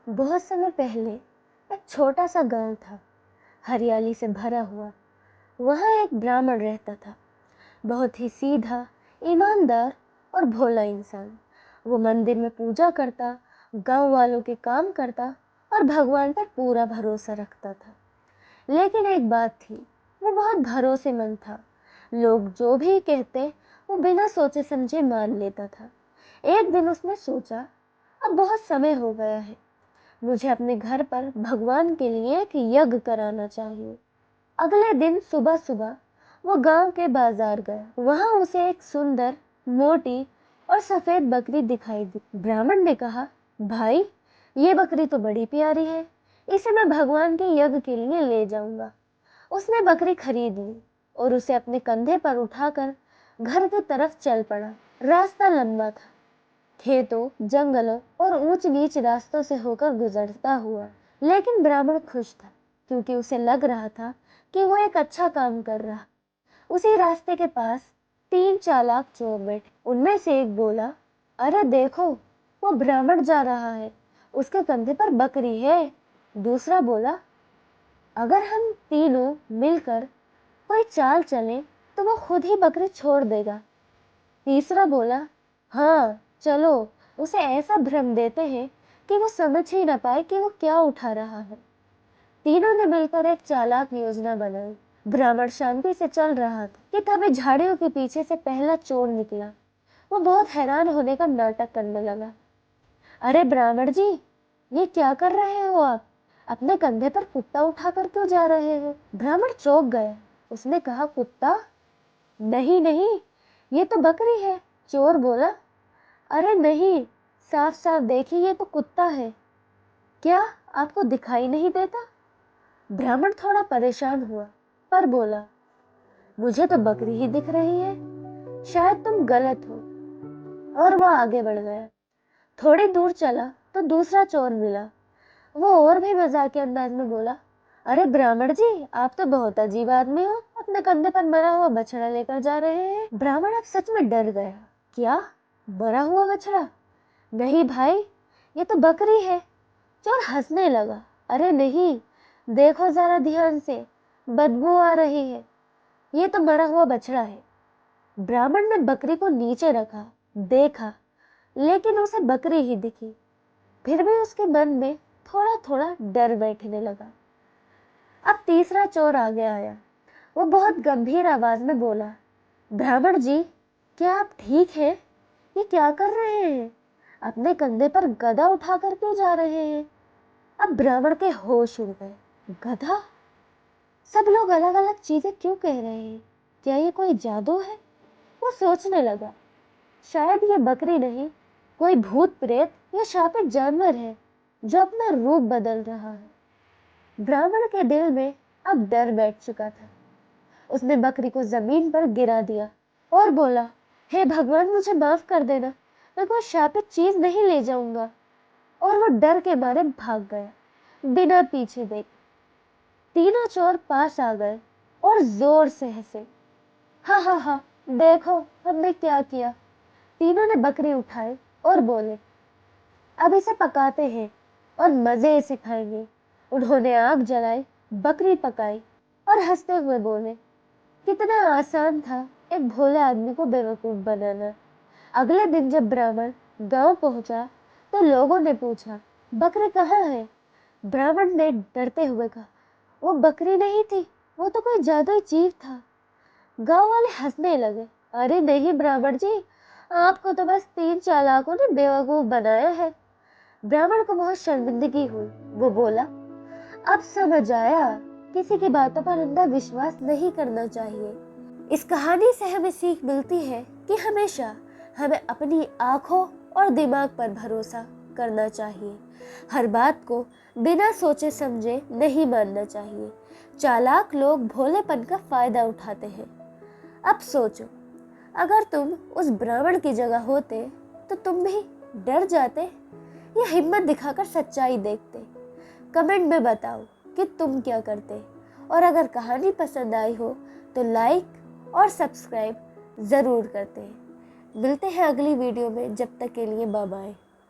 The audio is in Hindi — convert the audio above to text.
बहुत समय पहले एक छोटा सा गांव था, हरियाली से भरा हुआ। वहाँ एक ब्राह्मण रहता था, बहुत ही सीधा, ईमानदार और भोला इंसान। वो मंदिर में पूजा करता, गांव वालों के काम करता और भगवान पर पूरा भरोसा रखता था। लेकिन एक बात थी, वो बहुत भरोसेमंद था। लोग जो भी कहते वो बिना सोचे समझे मान लेता था। एक दिन उसने सोचा, अब बहुत समय हो गया है, मुझे अपने घर पर भगवान के लिए एक यज्ञ कराना चाहिए। अगले दिन सुबह सुबह वो गांव के बाजार गया। वहां उसे एक सुंदर, मोटी और सफेद बकरी दिखाई दी। ब्राह्मण ने कहा, भाई, ये बकरी तो बड़ी प्यारी है, इसे मैं भगवान के यज्ञ के लिए ले जाऊंगा। उसने बकरी खरीद ली और उसे अपने कंधे पर उठाकर घर की तरफ चल पड़ा। रास्ता लंबा था, खेतों, जंगलों और ऊंच नीच रास्तों से होकर गुजरता हुआ। लेकिन ब्राह्मण खुश था, क्योंकि उसे लग रहा था कि वो एक अच्छा काम कर रहा। उसी रास्ते के पास 3 चालाक चोर बैठे। उनमें से एक बोला, अरे देखो, वो ब्राह्मण जा रहा है, उसके कंधे पर बकरी है। दूसरा बोला, अगर हम तीनों मिलकर कोई चाल चलें तो वो खुद ही बकरी छोड़ देगा। तीसरा बोला, हाँ चलो, उसे ऐसा भ्रम देते हैं कि वो समझ ही ना पाए कि वो क्या उठा रहा है। तीनों ने मिलकर एक चालाक योजना बनाई। ब्राह्मण शांति से चल रहा था कि तभी झाड़ियों के पीछे से पहला चोर निकला। वो बहुत हैरान होने का नाटक करने लगा। अरे ब्राह्मण जी, ये क्या कर रहे हो आप? अपने कंधे पर कुत्ता उठाकर क्यों जा रहे हो? ब्राह्मण चौंक गया। उसने कहा, कुत्ता? नहीं नहीं, ये तो बकरी है। चोर बोला, अरे नहीं, साफ साफ देखिए, ये तो कुत्ता है। क्या आपको दिखाई नहीं देता? ब्राह्मण थोड़ा परेशान हुआ, पर बोला, मुझे तो बकरी ही दिख रही है, शायद तुम गलत हो। और वह आगे बढ़ गया। थोड़ी दूर चला तो दूसरा चोर मिला। वो और भी मजाकिया अंदाज में बोला, अरे ब्राह्मण जी, आप तो बहुत अजीब आदमी हो, अपने कंधे पर मरा हुआ बछड़ा लेकर जा रहे हैं। ब्राह्मण अब सच में डर गया। क्या, मरा हुआ बछड़ा? नहीं भाई, ये तो बकरी है। चोर हंसने लगा, अरे नहीं, देखो जरा ध्यान से, बदबू आ रही है, ये तो मरा हुआ बछड़ा है। ब्राह्मण ने बकरी को नीचे रखा, देखा, लेकिन उसे बकरी ही दिखी। फिर भी उसके मन में थोड़ा थोड़ा डर बैठने लगा। अब तीसरा चोर आगे आया। वो बहुत गंभीर आवाज में बोला, ब्राह्मण जी, क्या आप ठीक हैं? ये क्या कर रहे हैं? अपने कंधे पर गधा उठाकर क्यों जा रहे हैं? अब ब्राह्मण के होश उड़ गए। गधा? सब लोग अलग अलग चीजें क्यों कह रहे हैं? क्या ये कोई जादू है? वो सोचने लगा, शायद ये बकरी नहीं, कोई भूत प्रेत या शापित जानवर है जो अपना रूप बदल रहा है। ब्राह्मण के दिल में अब डर बैठ चुका था। उसने बकरी को जमीन पर गिरा दिया और बोला, हे भगवान, मुझे माफ कर देना, मैं कोई शापित चीज नहीं ले जाऊंगा। और वो डर के मारे भाग गया, बिना पीछे देखे। तीनों चोर पास आ गए और जोर से हंसे, हा हा हा, देखो हमने क्या किया। तीनों ने बकरी उठाई और बोले, अब इसे पकाते हैं और मजे से खाएंगे। उन्होंने आग जलाई, बकरी पकाई और हंसते हुए बोले, कितना आसान था एक भोले आदमी को बेवकूफ बनाना। अगले दिन जब ब्राह्मण गांव पहुंचा तो लोगों ने पूछा, बकरी कहाँ है? ब्राह्मण ने डरते हुए कहा, वो बकरी नहीं थी, वो तो कोई जादुई जीव था। गांव वाले हंसने लगे, अरे नहीं ब्राह्मण जी, आपको तो बस 3 चालाकों ने बेवकूफ बनाया है। ब्राह्मण को बहुत शर्मिंदगी हुई। वो बोला, अब समझ आया, किसी की बातों पर अंधा विश्वास नहीं करना चाहिए। इस कहानी से हमें सीख मिलती है कि हमेशा हमें अपनी आंखों और दिमाग पर भरोसा करना चाहिए। हर बात को बिना सोचे समझे नहीं मानना चाहिए। चालाक लोग भोलेपन का फायदा उठाते हैं। अब सोचो, अगर तुम उस ब्राह्मण की जगह होते तो तुम भी डर जाते या हिम्मत दिखाकर सच्चाई देखते? कमेंट में बताओ कि तुम क्या करते। और अगर कहानी पसंद आई हो तो लाइक और सब्सक्राइब ज़रूर करते हैं। मिलते हैं अगली वीडियो में, जब तक के लिए बाय बाय।